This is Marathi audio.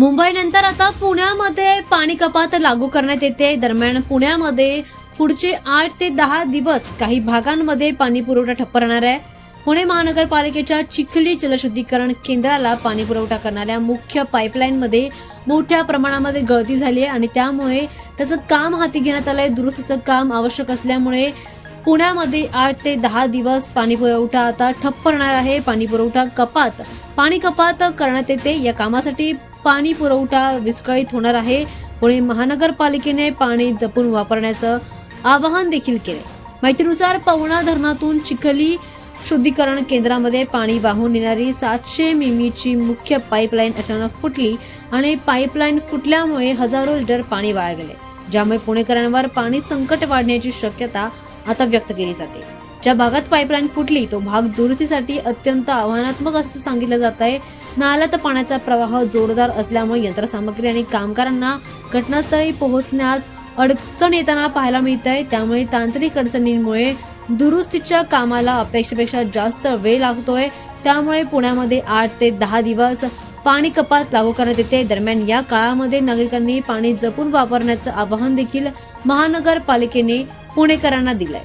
मुंबईनंतर आता पुण्यामध्ये पाणी कपात लागू करण्यात येते। दरम्यान पुण्यामध्ये पुढचे 8 ते 10 दिवस काही भागांमध्ये पाणी पुरवठा ठप्प राहणार आहे। पुणे महानगरपालिकेच्या चिखली जलशुद्धीकरण केंद्राला पाणी पुरवठा करणाऱ्या मुख्य पाईपलाईनमध्ये मोठ्या प्रमाणामध्ये गळती झाली आहे आणि त्यामुळे त्याचं काम हाती घेण्यात आलंय। दुरुस्तीचं काम आवश्यक असल्यामुळे पुण्यामध्ये 8 ते 10 दिवस पाणी पुरवठा आता ठप्प राहणार आहे। पाणी कपात करण्यात येते। या कामासाठी पाणी पुरवठा विस्कळीत होणार आहे। पुणे महानगरपालिकेने पाणी जपून वापरण्याचं आवाहन देखील केले। माहितीनुसार पवना धरणातून चिखली शुद्धीकरण केंद्रामध्ये पाणी वाहून नेणारी 700 मिमीची मुख्य पाईपलाईन अचानक फुटली आणि पाईपलाईन फुटल्यामुळे हजारो लिटर पाणी वाया गेले, ज्यामुळे पुणेकरांवर पाणी संकट वाढण्याची शक्यता आता व्यक्त केली जाते। ज्या भागात पाईपलाईन फुटली तो भाग दुरुस्तीसाठी अत्यंत आव्हानात्मक असं सांगितलं जात आहे। नाल्यात पाण्याचा प्रवाह जोरदार असल्यामुळे यंत्रसामग्री आणि कामगारांना घटनास्थळी पोहोचण्यास अडचण येताना पाहायला मिळत आहे। त्यामुळे तांत्रिक अडचणींमुळे दुरुस्तीच्या कामाला अपेक्षेपेक्षा जास्त वेळ लागतोय। त्यामुळे पुण्यामध्ये 8 ते 10 दिवस पाणी कपात लागू करण्यात येते। दरम्यान या काळामध्ये नागरिकांनी पाणी जपून वापरण्याचं आवाहन देखील महानगरपालिकेने पुणेकरांना दिलंय।